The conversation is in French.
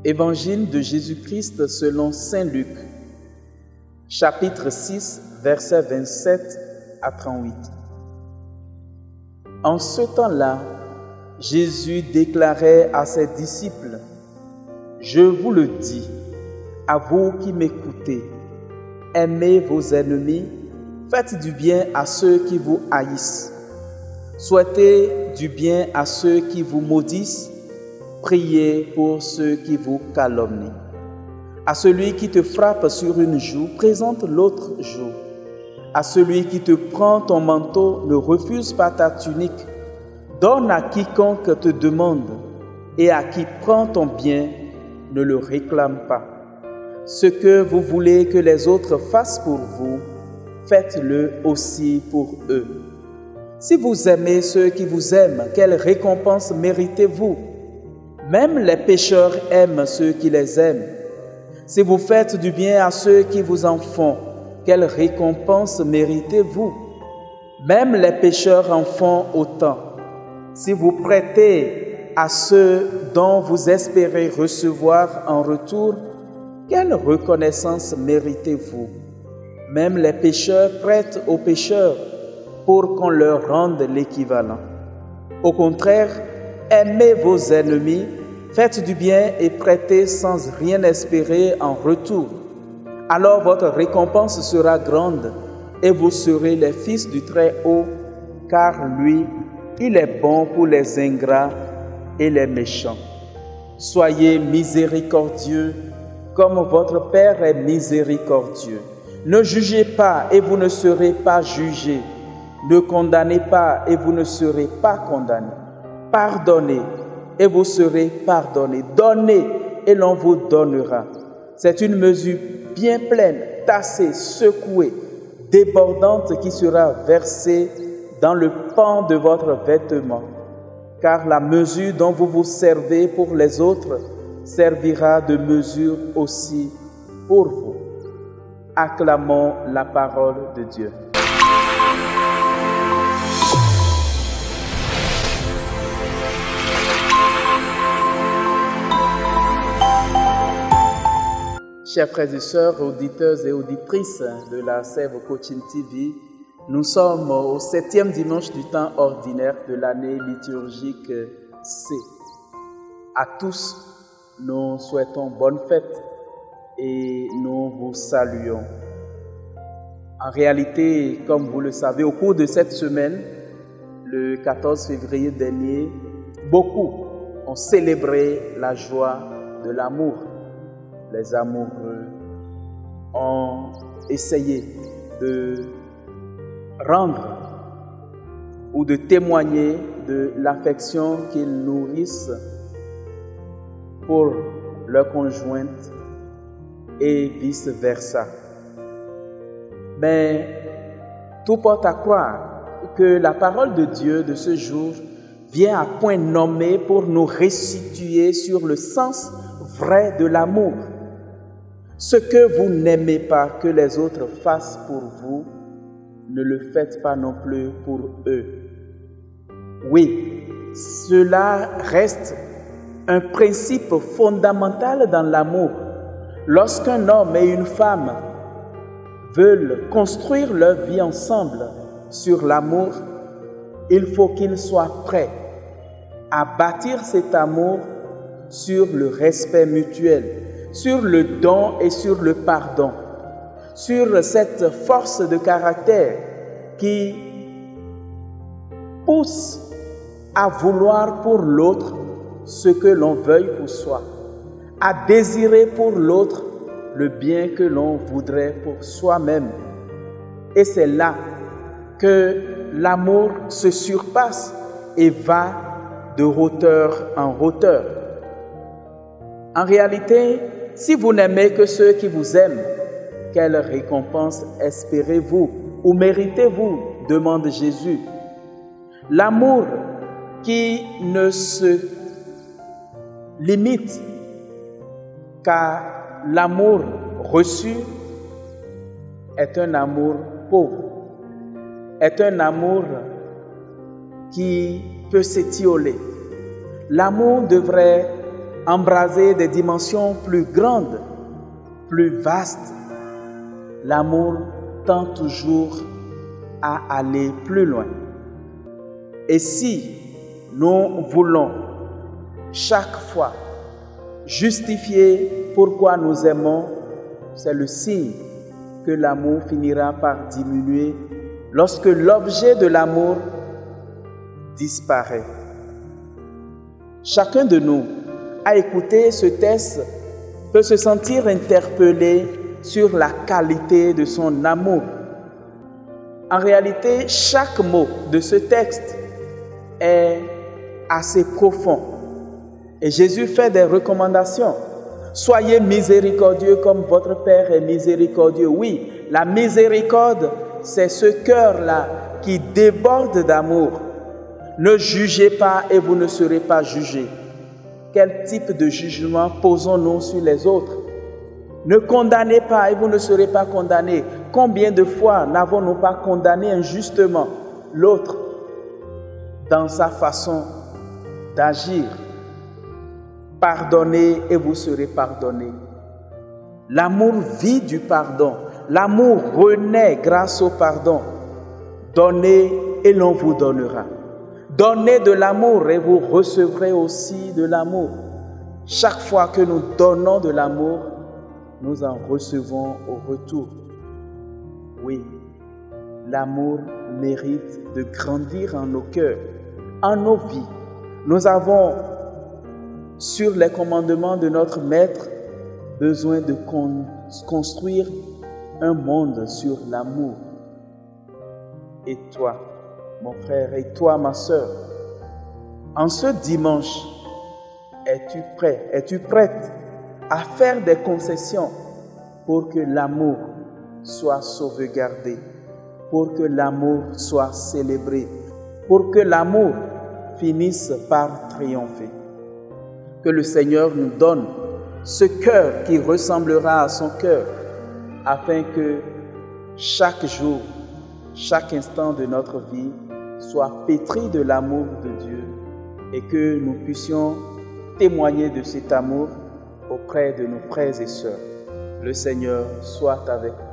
Évangile de Jésus-Christ selon saint Luc, chapitre 6, versets 27 à 38. En ce temps-là, Jésus déclarait à ses disciples: « Je vous le dis, à vous qui m'écoutez, aimez vos ennemis, faites du bien à ceux qui vous haïssent, souhaitez du bien à ceux qui vous maudissent, priez pour ceux qui vous calomnient. À celui qui te frappe sur une joue, présente l'autre joue. À celui qui te prend ton manteau, ne refuse pas ta tunique. Donne à quiconque te demande, et à qui prend ton bien, ne le réclame pas. Ce que vous voulez que les autres fassent pour vous, faites-le aussi pour eux. Si vous aimez ceux qui vous aiment, quelle récompense méritez-vous? Même les pécheurs aiment ceux qui les aiment. Si vous faites du bien à ceux qui vous en font, quelle récompense méritez-vous? Même les pécheurs en font autant. Si vous prêtez à ceux dont vous espérez recevoir en retour, quelle reconnaissance méritez-vous? Même les pécheurs prêtent aux pécheurs pour qu'on leur rende l'équivalent. Au contraire, aimez vos ennemis, faites du bien et prêtez sans rien espérer en retour. Alors votre récompense sera grande et vous serez les fils du Très-Haut, car lui, il est bon pour les ingrats et les méchants. Soyez miséricordieux comme votre Père est miséricordieux. Ne jugez pas et vous ne serez pas jugés. Ne condamnez pas et vous ne serez pas condamnés. Pardonnez et vous serez pardonnés. Donnez et l'on vous donnera. C'est une mesure bien pleine, tassée, secouée, débordante qui sera versée dans le pan de votre vêtement. Car la mesure dont vous vous servez pour les autres servira de mesure aussi pour vous. Acclamons la parole de Dieu. Chers frères et sœurs, auditeurs et auditrices de la Sève Coaching TV, nous sommes au 7e dimanche du temps ordinaire de l'année liturgique C. À tous, nous souhaitons bonne fête et nous vous saluons. En réalité, comme vous le savez, au cours de cette semaine, le 14 février dernier, beaucoup ont célébré la joie de l'amour. Les amoureux ont essayé de rendre ou de témoigner de l'affection qu'ils nourrissent pour leur conjointe et vice-versa. Mais tout porte à croire que la parole de Dieu de ce jour vient à point nommé pour nous restituer sur le sens vrai de l'amour. Ce que vous n'aimez pas que les autres fassent pour vous, ne le faites pas non plus pour eux. Oui, cela reste un principe fondamental dans l'amour. Lorsqu'un homme et une femme veulent construire leur vie ensemble sur l'amour, il faut qu'ils soient prêts à bâtir cet amour sur le respect mutuel, sur le don et sur le pardon, sur cette force de caractère qui pousse à vouloir pour l'autre ce que l'on veuille pour soi, à désirer pour l'autre le bien que l'on voudrait pour soi-même. Et c'est là que l'amour se surpasse et va de hauteur en hauteur. En réalité, si vous n'aimez que ceux qui vous aiment, quelle récompense espérez-vous ou méritez-vous? Demande Jésus. L'amour qui ne se limite qu'à l'amour reçu est un amour pauvre, est un amour qui peut s'étioler. L'amour devrait embraser des dimensions plus grandes, plus vastes. L'amour tend toujours à aller plus loin. Et si nous voulons chaque fois justifier pourquoi nous aimons, c'est le signe que l'amour finira par diminuer lorsque l'objet de l'amour disparaît. Chacun de nous, à écouter ce texte, peut se sentir interpellé sur la qualité de son amour. En réalité, chaque mot de ce texte est assez profond. Et Jésus fait des recommandations. Soyez miséricordieux comme votre Père est miséricordieux. Oui, la miséricorde, c'est ce cœur-là qui déborde d'amour. Ne jugez pas et vous ne serez pas jugés. Quel type de jugement posons-nous sur les autres? Ne condamnez pas et vous ne serez pas condamnés. Combien de fois n'avons-nous pas condamné injustement l'autre dans sa façon d'agir? Pardonnez et vous serez pardonnés. L'amour vit du pardon. L'amour renaît grâce au pardon. Donnez et l'on vous donnera. Donnez de l'amour et vous recevrez aussi de l'amour. Chaque fois que nous donnons de l'amour, nous en recevons au retour. Oui, l'amour mérite de grandir en nos cœurs, en nos vies. Nous avons, sur les commandements de notre Maître, besoin de construire un monde sur l'amour. Et toi, mon frère, et toi, ma sœur, en ce dimanche, es-tu prêt, es-tu prête à faire des concessions pour que l'amour soit sauvegardé, pour que l'amour soit célébré, pour que l'amour finisse par triompher? Que le Seigneur nous donne ce cœur qui ressemblera à son cœur, afin que chaque jour, chaque instant de notre vie soit pétri de l'amour de Dieu et que nous puissions témoigner de cet amour auprès de nos frères et sœurs. Le Seigneur soit avec nous.